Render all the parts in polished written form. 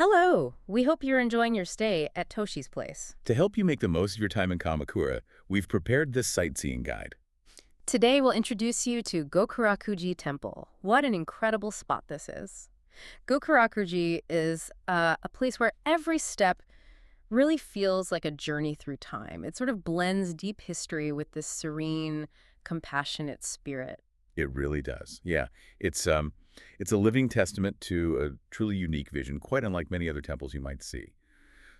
Hello! We hope you're enjoying your stay at Toshi's place. To help you make the most of your time in Kamakura, we've prepared this sightseeing guide. Today we'll introduce you to Gokuraku-ji Temple. What an incredible spot this is. Gokuraku-ji is a place where every step really feels like a journey through time. It sort of blends deep history with this serene, compassionate spirit. It really does. Yeah, it's a living testament to a truly unique vision, quite unlike many other temples you might see.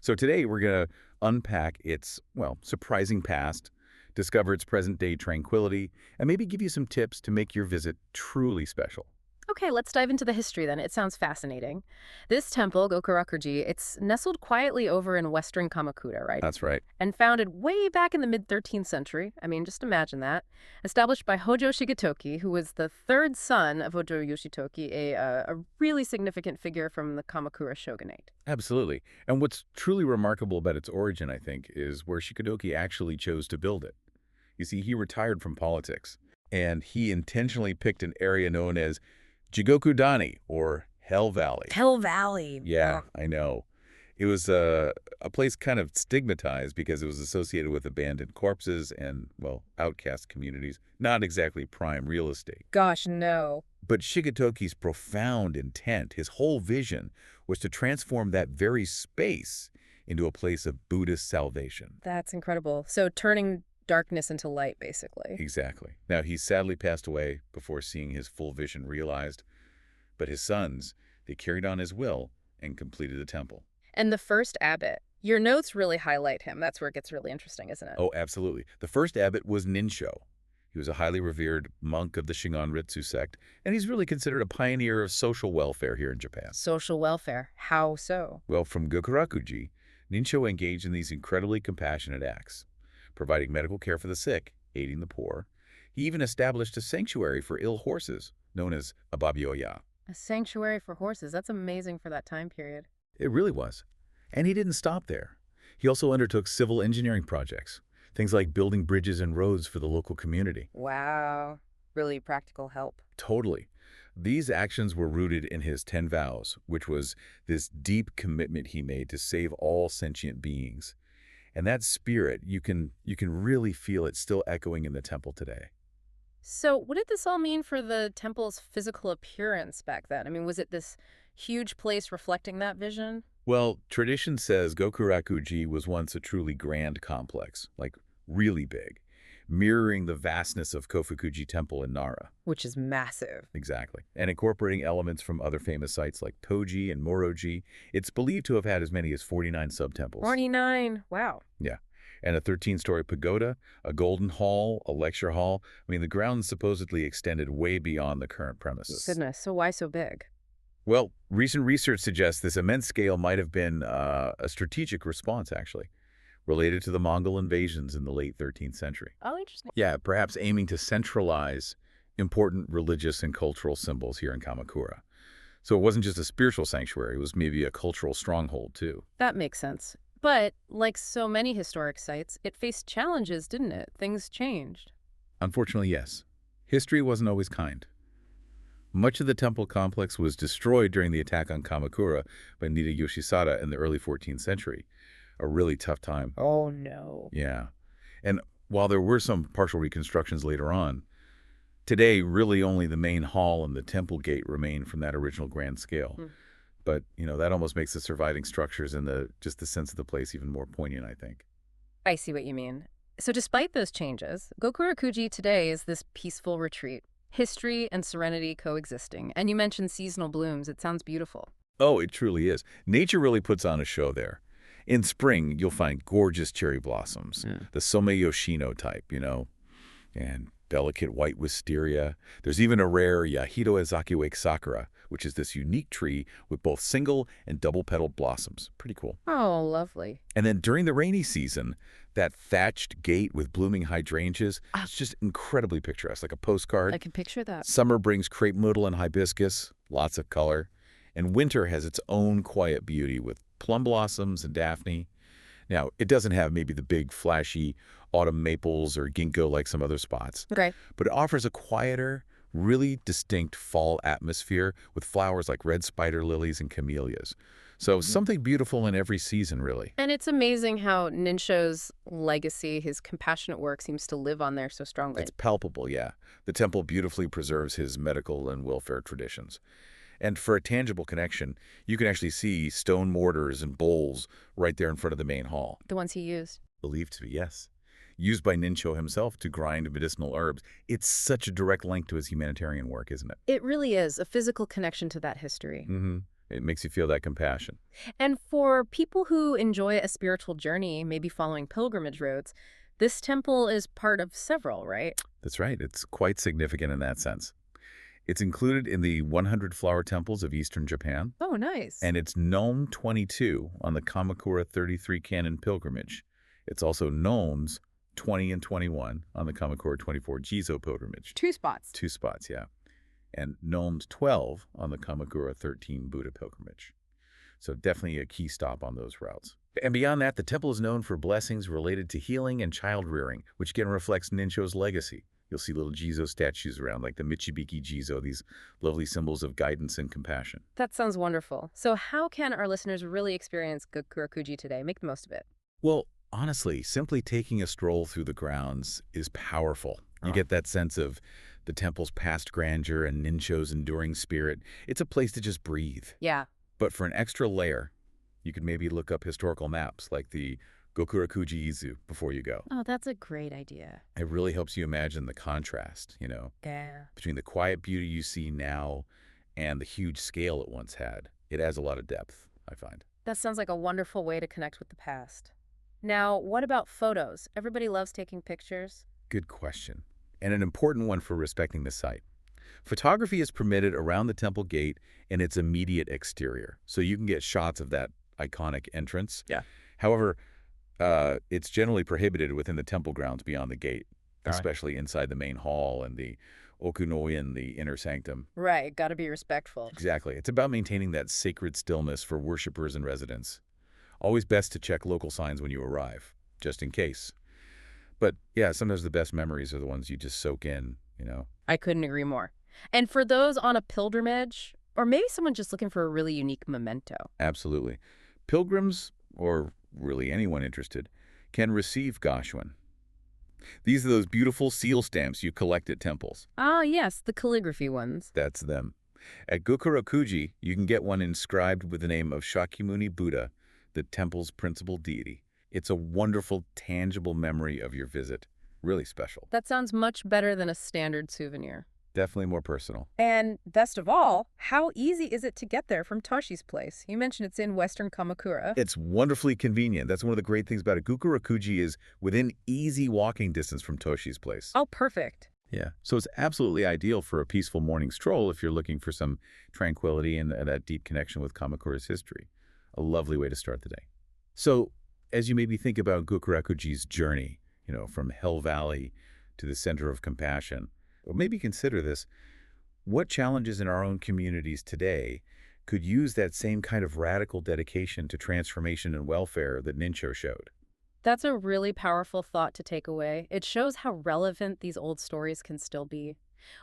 So today we're going to unpack its, well, surprising past, discover its present-day tranquility, and maybe give you some tips to make your visit truly special. Okay, let's dive into the history then. It sounds fascinating. This temple, Gokuraku-ji, it's nestled quietly over in western Kamakura, right? That's right. And founded way back in the mid-13th century. I mean, just imagine that. Established by Hojo Shigetoki, who was the third son of Hojo Yoshitoki, a really significant figure from the Kamakura shogunate. Absolutely. And what's truly remarkable about its origin, I think, is where Shikodoki actually chose to build it. You see, he retired from politics, and he intentionally picked an area known as Jigoku-dani, or Hell Valley. Hell Valley. Yeah, I know. It was a place kind of stigmatized because it was associated with abandoned corpses and, well, outcast communities. Not exactly prime real estate. Gosh, no. But Shigetoki's profound intent, his whole vision, was to transform that very space into a place of Buddhist salvation. That's incredible. So turning darkness into light, basically. Exactly. Now, he sadly passed away before seeing his full vision realized, but his sons, they carried on his will and completed the temple. And the first abbot. Your notes really highlight him. That's where it gets really interesting, isn't it? Oh, absolutely. The first abbot was Ninsho. He was a highly revered monk of the Shingon-Ritsu sect, and he's really considered a pioneer of social welfare here in Japan. Social welfare. How so? Well, from Gokuraku-ji, Ninsho engaged in these incredibly compassionate acts, providing medical care for the sick, aiding the poor. He even established a sanctuary for ill horses, known as Ababioya. A sanctuary for horses. That's amazing for that time period. It really was. And he didn't stop there. He also undertook civil engineering projects, things like building bridges and roads for the local community. Wow. Really practical help. Totally. These actions were rooted in his 10 vows, which was this deep commitment he made to save all sentient beings. And that spirit, you can really feel it still echoing in the temple today. So what did this all mean for the temple's physical appearance back then? I mean, was it this huge place reflecting that vision? Well, tradition says Gokuraku-ji was once a truly grand complex, like really big, mirroring the vastness of Kofukuji Temple in Nara. Which is massive. Exactly. And incorporating elements from other famous sites like Toji and Moroji. It's believed to have had as many as 49 subtemples. 49. Wow. Yeah. And a 13-story pagoda, a golden hall, a lecture hall. I mean, the grounds supposedly extended way beyond the current premises. Goodness. So why so big? Well, recent research suggests this immense scale might have been a strategic response, actually, related to the Mongol invasions in the late 13th century. Oh, interesting. Yeah, perhaps aiming to centralize important religious and cultural symbols here in Kamakura. So it wasn't just a spiritual sanctuary, it was maybe a cultural stronghold, too. That makes sense. But, like so many historic sites, it faced challenges, didn't it? Things changed. Unfortunately, yes. History wasn't always kind. Much of the temple complex was destroyed during the attack on Kamakura by Nida Yoshisada in the early 14th century. A really tough time. Oh, no. Yeah. And while there were some partial reconstructions later on, today really only the main hall and the temple gate remain from that original grand scale. But, that almost makes the surviving structures and just the sense of the place even more poignant, I think. I see what you mean. So despite those changes, Gokuraku-ji today is this peaceful retreat. History and serenity coexisting. And you mentioned seasonal blooms. It sounds beautiful. Oh, it truly is. Nature really puts on a show there. In spring, you'll find gorgeous cherry blossoms, the Someyoshino type, and delicate white wisteria. There's even a rare Yahito Ezakiwake sakura, which is this unique tree with both single and double-petaled blossoms. Pretty cool. Oh, lovely. And then during the rainy season, that thatched gate with blooming hydrangeas, it's just incredibly picturesque, like a postcard. I can picture that. Summer brings crepe myrtle and hibiscus, lots of color. And winter has its own quiet beauty with plum blossoms and daphne. Now, it doesn't have maybe the big, flashy autumn maples or ginkgo like some other spots. Okay. But it offers a quieter, really distinct fall atmosphere with flowers like red spider lilies and camellias. So something beautiful in every season, really. And it's amazing how Ninsho's legacy, his compassionate work, seems to live on there so strongly. It's palpable, yeah. The temple beautifully preserves his medical and welfare traditions. And for a tangible connection, you can actually see stone mortars and bowls right there in front of the main hall. The ones he used. Believed to be, yes. Used by Ninsho himself to grind medicinal herbs. It's such a direct link to his humanitarian work, isn't it? It really is a physical connection to that history. It makes you feel that compassion. And for people who enjoy a spiritual journey, maybe following pilgrimage roads, this temple is part of several, right? That's right. It's quite significant in that sense. It's included in the 100 flower temples of eastern Japan, Oh, nice. and it's Nome 22 on the Kamakura 33 Canon pilgrimage. It's also Nome's 20 and 21 on the Kamakura 24 Jizo pilgrimage. 2 spots. 2 spots, yeah. And Nome's 12 on the Kamakura 13 Buddha pilgrimage. So definitely a key stop on those routes. And beyond that, the temple is known for blessings related to healing and child rearing, which again reflects Ninsho's legacy. You'll see little Jizo statues around, like the Michibiki Jizo, these lovely symbols of guidance and compassion. That sounds wonderful. So how can our listeners really experience Gokuraku-ji today? Make the most of it. Well, honestly, simply taking a stroll through the grounds is powerful. You get that sense of the temple's past grandeur and Ninsho's enduring spirit. It's a place to just breathe. Yeah. But for an extra layer, you could maybe look up historical maps like the Gokuraku-ji Izu before you go. Oh, that's a great idea. It really helps you imagine the contrast, Yeah. between the quiet beauty you see now and the huge scale it once had. It adds a lot of depth, I find. That sounds like a wonderful way to connect with the past. Now, what about photos? Everybody loves taking pictures. Good question, and an important one for respecting the site. Photography is permitted around the temple gate and its immediate exterior, so you can get shots of that iconic entrance. Yeah. However, it's generally prohibited within the temple grounds beyond the gate, All right. especially inside the main hall and the okunoin, the inner sanctum. Right, gotta be respectful. Exactly. It's about maintaining that sacred stillness for worshipers and residents. Always best to check local signs when you arrive, just in case. But yeah, sometimes the best memories are the ones you just soak in. I couldn't agree more. And for those on a pilgrimage, or maybe someone just looking for a really unique memento. Absolutely. Pilgrims, or really anyone interested, can receive Gashuen. These are those beautiful seal stamps you collect at temples. Ah, yes, the calligraphy ones. That's them. At Gokuraku-ji, you can get one inscribed with the name of Shakyamuni Buddha, the temple's principal deity. It's a wonderful, tangible memory of your visit. Really special. That sounds much better than a standard souvenir. Definitely more personal. And best of all, how easy is it to get there from Toshi's place? You mentioned it's in western Kamakura. It's wonderfully convenient. That's one of the great things about it. Gokuraku-ji is within easy walking distance from Toshi's place. Oh, perfect. Yeah, so it's absolutely ideal for a peaceful morning stroll if you're looking for some tranquility and that deep connection with Kamakura's history. A lovely way to start the day. So, as you maybe think about Gokuraku-ji's journey, from Hell Valley to the center of compassion, or maybe consider this: what challenges in our own communities today could use that same kind of radical dedication to transformation and welfare that Ninsho showed? That's a really powerful thought to take away. It shows how relevant these old stories can still be.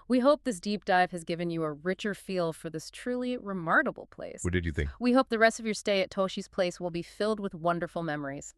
We hope this deep dive has given you a richer feel for this truly remarkable place. What did you think? We hope the rest of your stay at Toshi's place will be filled with wonderful memories.